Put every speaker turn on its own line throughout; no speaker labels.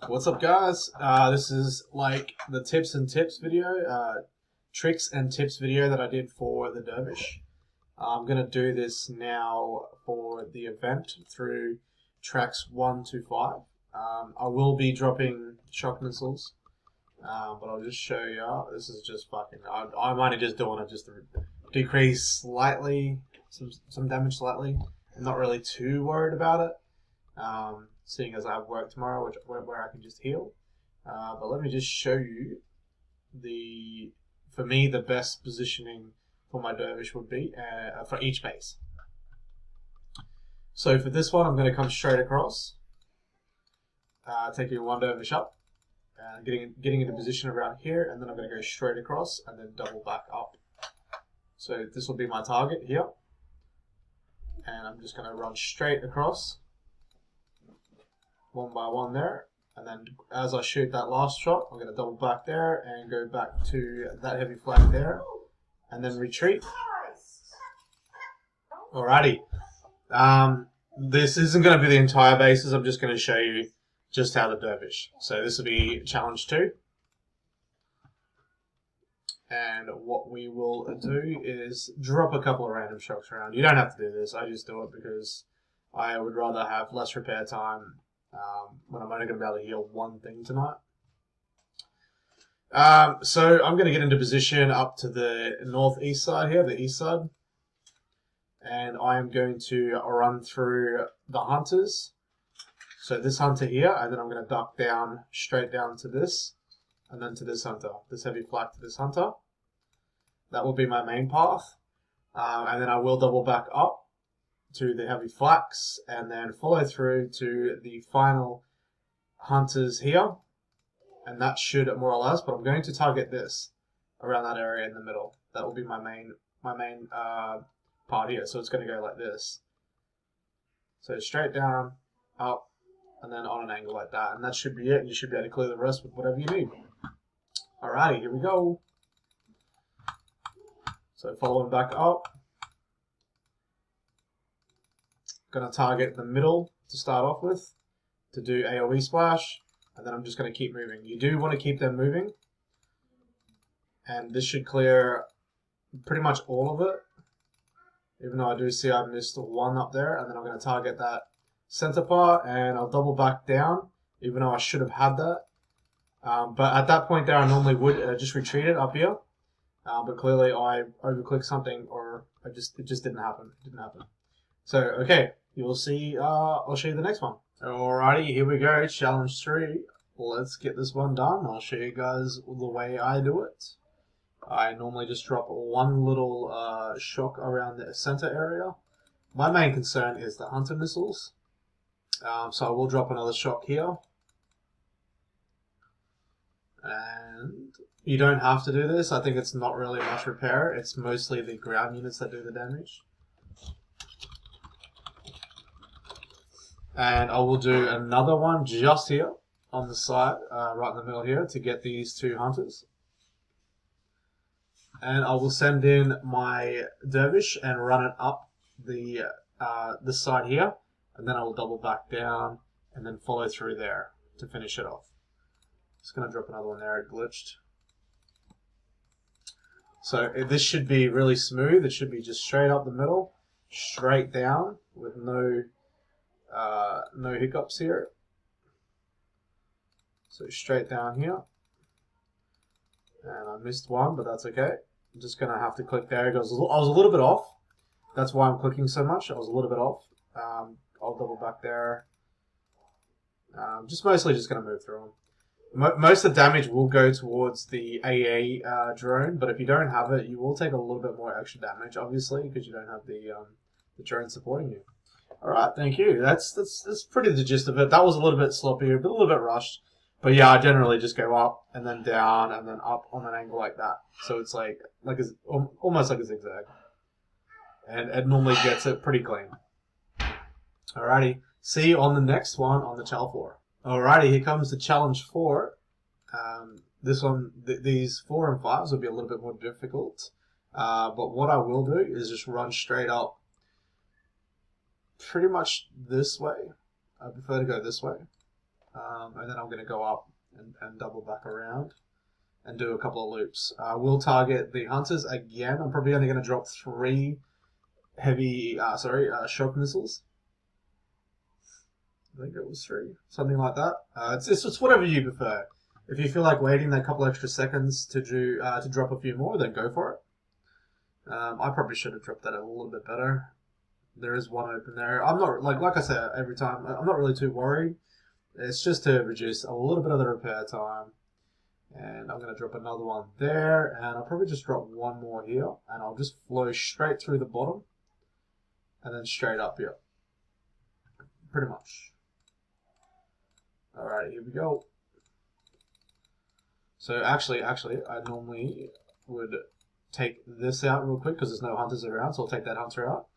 What's up, guys? This is like the tips and tips video, tricks and tips video that I did for the Dervish. I'm going to do this now for the event through tracks 1 to 5. I will be dropping shock missiles, but I'll just show you. This is just fucking. I'm only just doing it just to decrease slightly, some damage slightly. I'm not really too worried about it. Seeing as I have work tomorrow, where I can just heal. But let me just show you for me, the best positioning for my Dervish would be for each base. So for this one, I'm going to come straight across, taking one Dervish up, and getting into position around here, and then I'm going to go straight across and then double back up. So this will be my target here, and I'm just going to run straight across. One by one there, and then as I shoot that last shot, I'm going to double back there and go back to that heavy flag there, and then retreat. Alrighty. This isn't going to be the entire bases. I'm just going to show you just how the Dervish. So this will be challenge 2. And what we will do is drop a couple of random shocks around. You don't have to do this. I just do it because I would rather have less repair time when I'm only going to be able to heal one thing tonight. So I'm going to get into position up to the northeast side here, the east side. And I am going to run through the hunters. So this hunter here, and then I'm going to duck down, straight down to this, and then to this hunter. This heavy flak to this hunter. That will be my main path. And then I will double back up to the heavy flaks, and then follow through to the final hunters here, and that should more or less. But I'm going to target this around that area in the middle. That will be my main part here. So it's going to go like this. So straight down, up, and then on an angle like that, and that should be it. And you should be able to clear the rest with whatever you need. Alrighty, here we go. So following back up. Going to target the middle to start off with to do AoE splash, and then I'm just going to keep moving. You do want to keep them moving, and this should clear pretty much all of it, even though I do see I missed one up there. And then I'm going to target that center part, and I'll double back down, even though I should have had that. But at that point there, I normally would just retreat it up here, but clearly I overclicked something, or it just didn't happen. It didn't happen. So, okay, you'll see, I'll show you the next one. Alrighty, here we go, challenge 3. Let's get this one done. I'll show you guys the way I do it. I normally just drop one little shock around the center area. My main concern is the hunter missiles. So I will drop another shock here. And you don't have to do this. I think it's not really much repair. It's mostly the ground units that do the damage. And I will do another one just here on the side, right in the middle here, to get these two hunters. And I will send in my Dervish and run it up the side here, and then I will double back down and then follow through there to finish it off. Just going to drop another one there, it glitched. So this should be really smooth. It should be just straight up the middle, straight down with no hiccups here. So straight down here. And I missed one, but that's okay. I'm just going to have to click there. I was a little bit off. That's why I'm clicking so much. I was a little bit off. I'll double back there. Mostly just going to move through them. Most of the damage will go towards the AA drone, but if you don't have it, you will take a little bit more extra damage, obviously, because you don't have the drone supporting you. Alright, thank you. That's pretty the gist of it. That was a little bit sloppy, but a little bit rushed. But yeah, I generally just go up and then down and then up on an angle like that. So it's almost like a zigzag. And it normally gets it pretty clean. Alrighty, see you on the next one on the Chal 4. Alrighty, here comes the challenge 4. This one, these 4 and 5s will be a little bit more difficult. But what I will do is just run straight up pretty much this way. I prefer to go this way. and then I'm going to go up and double back around and do a couple of loops. We'll target the hunters again. I'm probably only going to drop 3 heavy, shock missiles. I think it was 3, something like that. It's just whatever you prefer. If you feel like waiting that couple extra seconds to do to drop a few more, then go for it. I probably should have dropped that a little bit better. There is one open there. I'm not like I said every time. I'm not really too worried. It's just to reduce a little bit of the repair time. And I'm going to drop another one there, and I'll probably just drop one more here, and I'll just flow straight through the bottom, and then straight up here. Pretty much. Alright, here we go. So actually, I normally would take this out real quick because there's no hunters around, so I'll take that hunter out,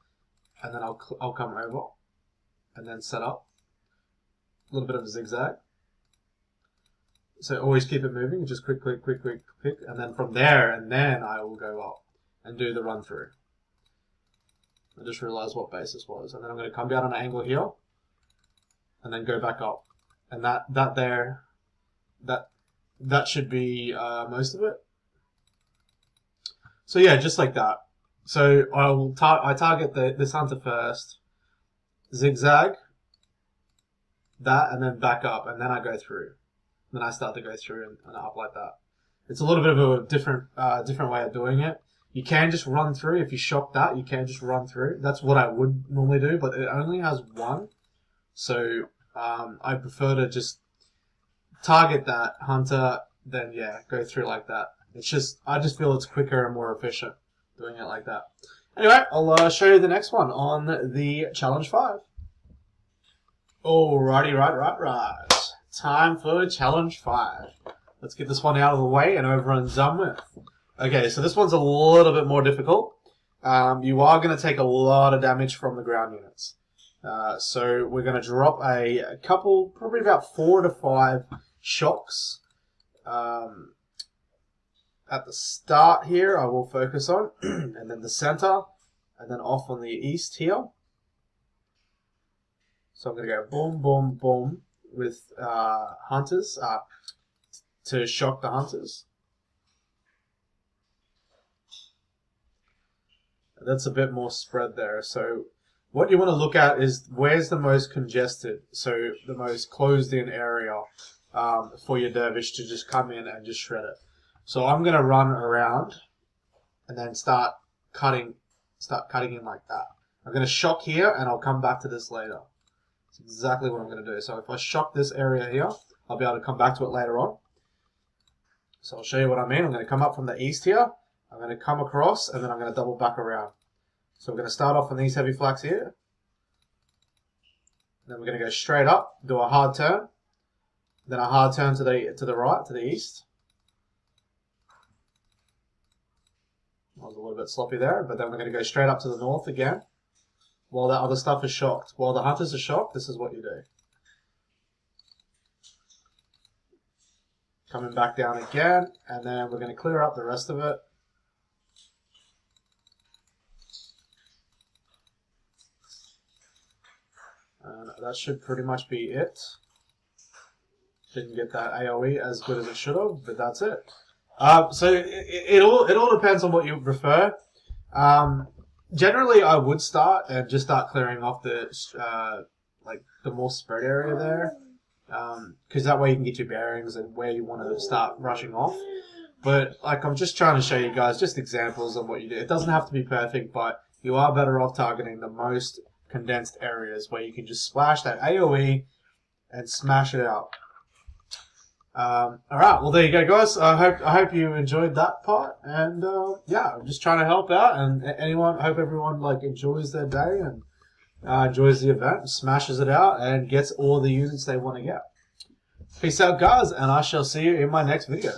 and then I'll come over, and then set up a little bit of a zigzag. So always keep it moving, just quick, and then from there, and then I will go up and do the run through. I just realized what base this was, and then I'm going to come down on an angle here, and then go back up, and that should be most of it. So yeah, just like that. So I target this hunter first, zigzag that, and then back up, and then I go through. Then I start to go through and up like that. It's a little bit of a different way of doing it. You can just run through. If you shock that, you can just run through. That's what I would normally do, but it only has 1. So I prefer to just target that hunter, then yeah, go through like that. I just feel it's quicker and more efficient doing it like that. Anyway, I'll show you the next one on the Challenge 5. Alrighty, right. Time for Challenge 5. Let's get this one out of the way and over and done with. Okay, so this one's a little bit more difficult. You are going to take a lot of damage from the ground units. So we're going to drop a couple, probably about 4 to 5 shocks. At the start here, I will focus on, and then the center, and then off on the east here. So I'm going to go boom, boom, boom with hunters to shock the hunters. That's a bit more spread there. So what you want to look at is where's the most congested, so the most closed-in area for your dervish to just come in and just shred it. So I'm going to run around and then start cutting in like that. I'm going to shock here, and I'll come back to this later. That's exactly what I'm going to do. So if I shock this area here, I'll be able to come back to it later on. So I'll show you what I mean. I'm going to come up from the east here. I'm going to come across, and then I'm going to double back around. So we're going to start off on these heavy flaks here. Then we're going to go straight up, do a hard turn. Then a hard turn to the right, to the east. I was a little bit sloppy there, but then we're going to go straight up to the north again. While that other stuff is shocked. While the hunters are shocked, this is what you do. Coming back down again, and then we're going to clear up the rest of it. And that should pretty much be it. Didn't get that AoE as good as it should have, but that's it. So it all depends on what you prefer. Generally, I would start and just start clearing off the more spread area there, because that way you can get your bearings and where you want to start rushing off. But like, I'm just trying to show you guys just examples of what you do. It doesn't have to be perfect, but you are better off targeting the most condensed areas where you can just splash that AoE and smash it out. Alright, well there you go, guys. I hope you enjoyed that part, and yeah, I'm just trying to help out, and hope everyone enjoys their day and enjoys the event, smashes it out, and gets all the units they want to get. Peace out, guys, and I shall see you in my next video.